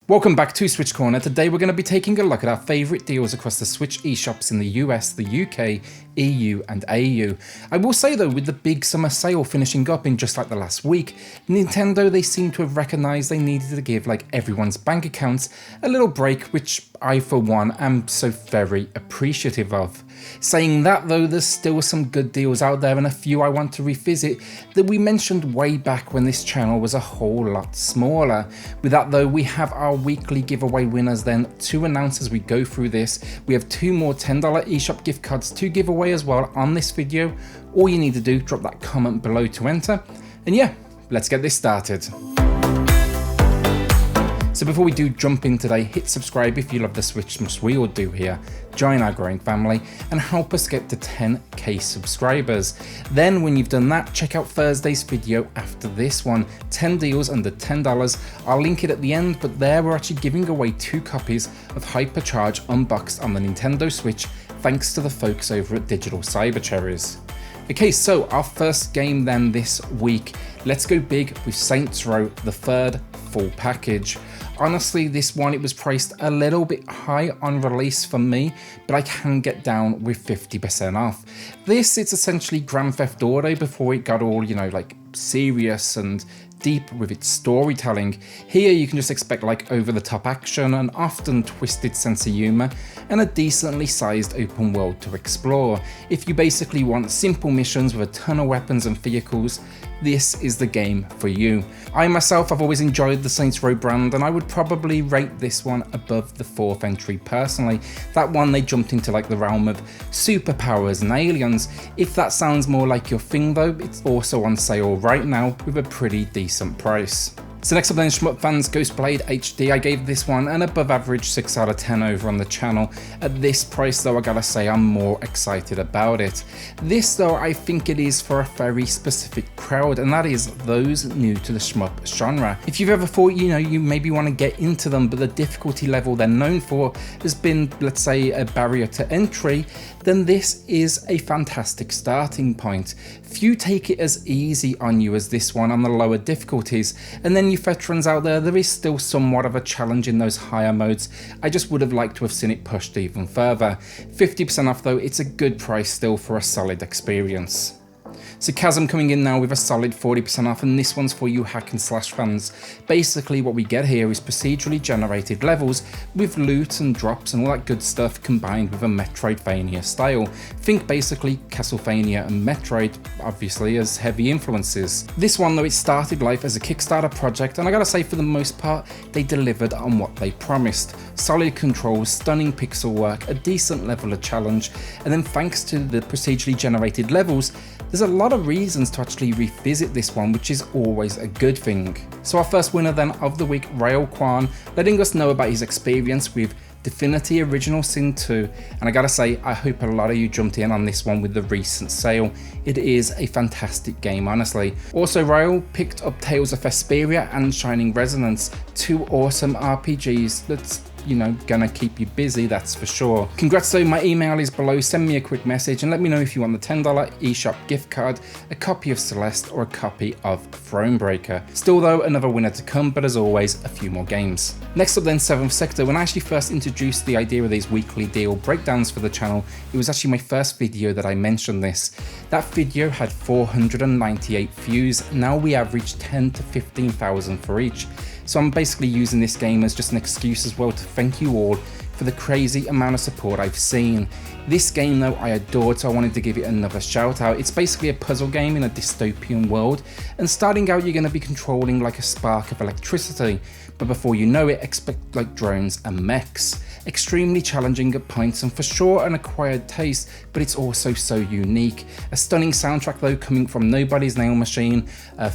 Welcome back to SwitchCorner. Today we're going to be taking a look at our favourite deals across the Switch eShops in the US, the UK, EU and AU. I will say though, with the big summer sale finishing up in just like the last week, Nintendo, they seem to have recognised they needed to give like everyone's bank accounts a little break, which I for one am so very appreciative of. Saying that though, there's still some good deals out there and a few I want to revisit that we mentioned way back when this channel was a whole lot smaller. With that though, we have our weekly giveaway winners then to announce as we go through this. We have two more $10 eShop gift cards to give away as well on this video. All you need to do, drop that comment below to enter. And yeah, let's get this started. So before we do jump in today, hit subscribe if you love the Switch, as we all do here, join our growing family and help us get to 10k subscribers. Then when you've done that, check out Thursday's video after this one, 10 deals under $10. I'll link it at the end, but there we're actually giving away 2 copies of Hypercharge unboxed on the Nintendo Switch, thanks to the folks over at Digital Cyber Cherries. Okay, so our first game then this week, let's go big with Saints Row, the third full package. Honestly, this one, it was priced a little bit high on release for me, but I can get down with 50% off. This, it's essentially Grand Theft Auto before it got all, like serious and deep with its storytelling. Here you can just expect like over-the-top action, an often twisted sense of humour, and a decently sized open world to explore. If you basically want simple missions with a ton of weapons and vehicles, this is the game for you. I myself have always enjoyed the Saints Row brand, and I would probably rate this one above the 4th entry personally. That one, they jumped into like the realm of superpowers and aliens. If that sounds more like your thing though, it's also on sale right now with a pretty decent price. So next up then, Shmup fans, Ghostblade HD. I gave this one an above average 6 out of 10 over on the channel. At this price though, I gotta say I'm more excited about it. This though, I think it is for a very specific crowd, and that is those new to the Shmup genre. If you've ever thought, you maybe want to get into them, but the difficulty level they're known for has been, let's say, a barrier to entry, then this is a fantastic starting point. Few take it as easy on you as this one on the lower difficulties, and then you veterans out there is still somewhat of a challenge in those higher modes. I just would have liked to have seen it pushed even further. 50% off though, it's a good price still for a solid experience. So Chasm coming in now with a solid 40% off, and this one's for you hack and slash fans. Basically what we get here is procedurally generated levels with loot and drops and all that good stuff combined with a Metroidvania style. Think basically Castlevania and Metroid, obviously, as heavy influences. This one though, it started life as a Kickstarter project, and I gotta say for the most part they delivered on what they promised. Solid controls, stunning pixel work, a decent level of challenge, and then thanks to the procedurally generated levels, there's a lot of reasons to actually revisit this one, which is always a good thing. So our first winner then of the week, Rael Kwan, letting us know about his experience with Divinity Original Sin 2, and I gotta say, I hope a lot of you jumped in on this one with the recent sale. It is a fantastic game, honestly. Also, Rael picked up Tales of Vesperia and Shining Resonance, 2 awesome RPGs that's gonna keep you busy, that's for sure. Congrats though, my email is below, send me a quick message and let me know if you want the $10 eShop gift card, a copy of Celeste or a copy of Thronebreaker. Still though, another winner to come, but as always, a few more games. Next up then, 7th Sector. When I actually first introduced the idea of these weekly deal breakdowns for the channel, it was actually my first video that I mentioned this. That video had 498 views, now we average 10 to 15,000 for each. So I'm basically using this game as just an excuse as well to thank you all for the crazy amount of support I've seen. This game though I adored, so I wanted to give it another shout out. It's basically a puzzle game in a dystopian world, and starting out you're going to be controlling like a spark of electricity, but before you know it, expect like drones and mechs. Extremely challenging at points and for sure an acquired taste, but it's also so unique. A stunning soundtrack though coming from Nobody's Nail Machine,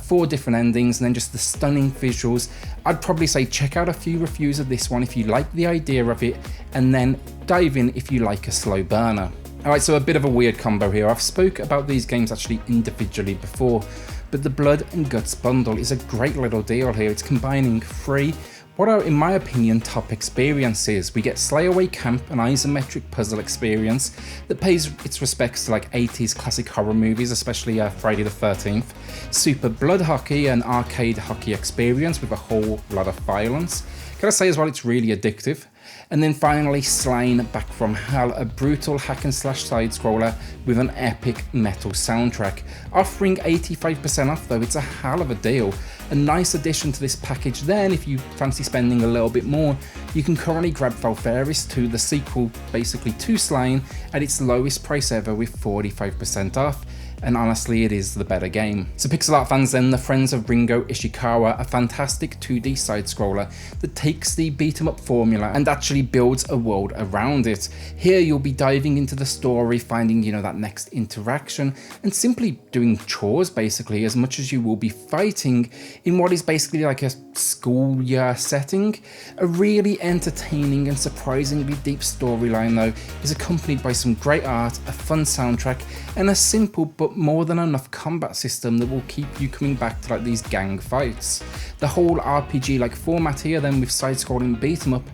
4 different endings, and then just the stunning visuals. I'd probably say check out a few reviews of this one if you like the idea of it, and then dive in if you like a slow burner. Alright, so a bit of a weird combo here. I've spoke about these games actually individually before, but the Blood and Guts bundle is a great little deal here. It's combining 3 what are, in my opinion, top experiences. We get Slayaway Camp, an isometric puzzle experience that pays its respects to like 80s classic horror movies, especially Friday the 13th. Super Blood Hockey, an arcade hockey experience with a whole lot of violence. Gotta say as well, it's really addictive. And then finally, Slain Back from Hell, a brutal hack and slash side scroller with an epic metal soundtrack. Offering 85% off though, it's a hell of a deal. A nice addition to this package then, if you fancy spending a little bit more, you can currently grab Valfaris 2, the sequel basically to Slain, at its lowest price ever with 45% off. And honestly, it is the better game. So pixel art fans then, the Friends of Ringo Ishikawa, a fantastic 2D side scroller that takes the beat 'em up formula and actually builds a world around it. Here you'll be diving into the story, finding, you know, that next interaction and simply doing chores basically, as much as you will be fighting in what is basically like a school year setting. A really entertaining and surprisingly deep storyline though is accompanied by some great art, a fun soundtrack and a simple but more than enough combat system that will keep you coming back to like these gang fights. The whole RPG like format here then with side-scrolling beat 'em up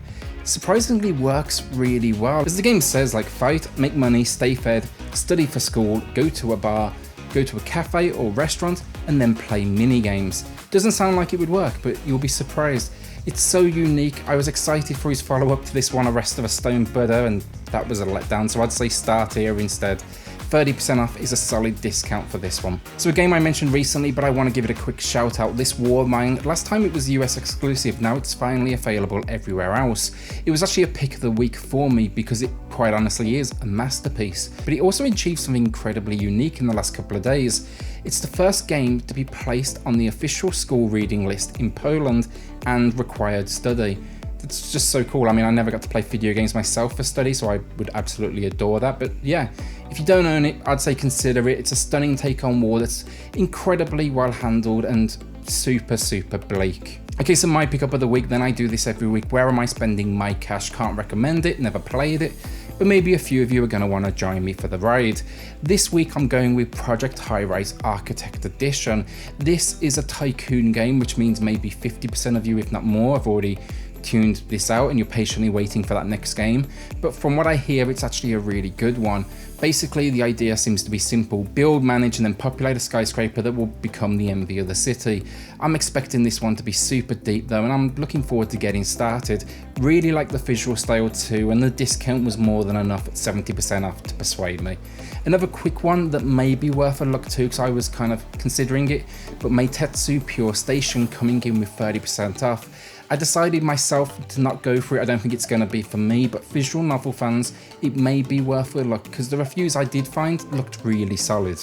surprisingly works really well. As the game says, like fight, make money, stay fed, study for school, go to a bar, go to a cafe or restaurant and then play mini games. Doesn't sound like it would work, but you'll be surprised. It's so unique. I was excited for his follow-up to this one, A Rest of a Stone Buddha, and that was a letdown, so I'd say start here instead. 30% off is a solid discount for this one. So a game I mentioned recently, but I want to give it a quick shout out. This Warmind, last time it was US exclusive, now it's finally available everywhere else. It was actually a pick of the week for me because it quite honestly is a masterpiece, but it also achieved something incredibly unique in the last couple of days. It's the first game to be placed on the official school reading list in Poland and required study. It's just so cool. I mean, I never got to play video games myself for study, so I would absolutely adore that. But yeah, if you don't own it, I'd say consider it. It's a stunning take on war that's incredibly well handled and super bleak. Okay, so my pickup of the week, then I do this every week. Where am I spending my cash? Can't recommend it, never played it, but maybe a few of you are going to want to join me for the ride. This week I'm going with Project Highrise Architect Edition. This is a tycoon game, which means maybe 50% of you, if not more, have already tuned this out and you're patiently waiting for that next game. But from what I hear, it's actually a really good one. Basically, the idea seems to be simple: build, manage, and then populate a skyscraper that will become the envy of the city. I'm expecting this one to be super deep though, and I'm looking forward to getting started. Really like the visual style too, and the discount was more than enough at 70% off to persuade me. Another quick one that may be worth a look too, because I was kind of considering it, but Meitetsu Pure Station coming in with 30% off. I decided myself to not go for it. I don't think it's going to be for me, but visual novel fans, it may be worth a look because the reviews I did find looked really solid.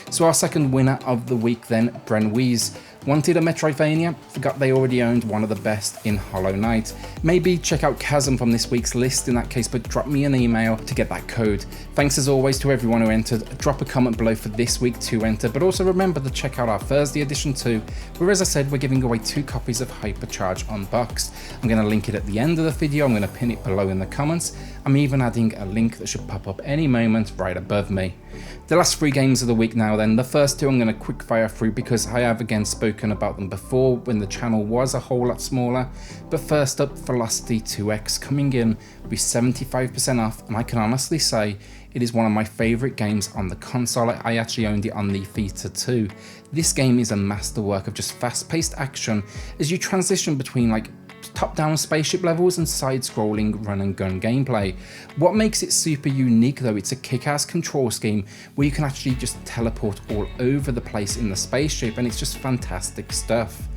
So our second winner of the week then, Brenwees. Wanted a Metroidvania? Forgot they already owned one of the best in Hollow Knight. Maybe check out Chasm from this week's list in that case, but drop me an email to get that code. Thanks as always to everyone who entered. Drop a comment below for this week to enter, but also remember to check out our Thursday edition too, where as I said, we're giving away 2 copies of Hypercharge Unboxed. I'm going to link it at the end of the video. I'm going to pin it below in the comments. I'm even adding a link that should pop up any moment right above me. The last 3 games of the week now then. The first 2 I'm going to quick fire through because I have again spoken about them before when the channel was a whole lot smaller. But first up, Velocity 2X coming in with 75% off, and I can honestly say it is one of my favourite games on the console. I actually owned it on the Vita too. This game is a masterwork of just fast-paced action as you transition between like top-down spaceship levels and side-scrolling run-and-gun gameplay. What makes it super unique though, it's a kick-ass control scheme where you can actually just teleport all over the place in the spaceship, and it's just fantastic stuff.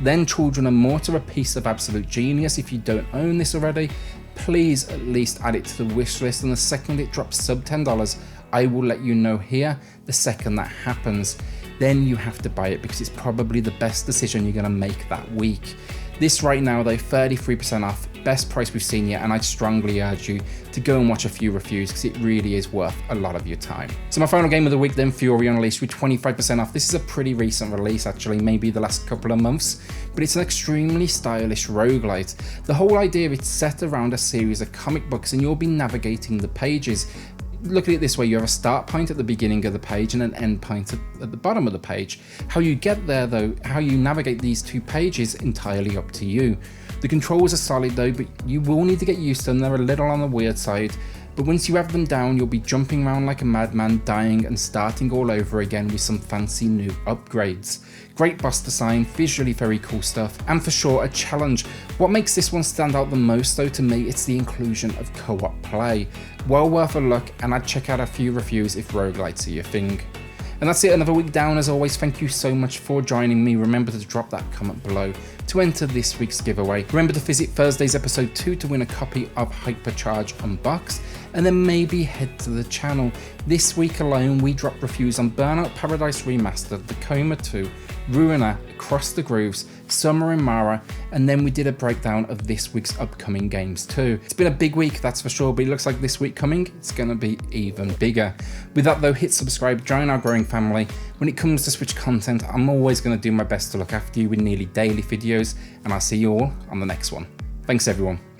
Then Children of Mortar, a piece of absolute genius. If you don't own this already, please at least add it to the wish list, and the second it drops sub $10, I will let you know here the second that happens. Then you have to buy it because it's probably the best decision you're going to make that week. This right now though, 33% off, best price we've seen yet, and I'd strongly urge you to go and watch a few reviews because it really is worth a lot of your time. So my final game of the week then, Fury Unleashed with 25% off. This is a pretty recent release actually, maybe the last couple of months, but it's an extremely stylish roguelite. The whole idea, it's set around a series of comic books and you'll be navigating the pages. Look at it this way: you have a start point at the beginning of the page and an end point at the bottom of the page. How you get there though, how you navigate these 2 pages, entirely up to you. The controls are solid though, but you will need to get used to them. They're a little on the weird side, but once you have them down, you'll be jumping around like a madman, dying and starting all over again with some fancy new upgrades. Great boss design, visually very cool stuff, and for sure a challenge. What makes this one stand out the most though to me, it's the inclusion of co-op play. Well worth a look, and I'd check out a few reviews if roguelites are your thing. And that's it, another week down. As always, thank you so much for joining me. Remember to drop that comment below to enter this week's giveaway. Remember to visit Thursday's episode 2 to win a copy of Hypercharge Unboxed, and then maybe head to the channel. This week alone, we dropped reviews on Burnout Paradise Remastered, The Coma 2, Ruiner, Across the Grooves, Summer in Mara, and then we did a breakdown of this week's upcoming games too. It's been a big week, that's for sure, but it looks like this week coming, it's gonna be even bigger. With that though, hit subscribe, join our growing family. When it comes to Switch content, I'm always gonna do my best to look after you with nearly daily videos, and I'll see you all on the next one. Thanks everyone.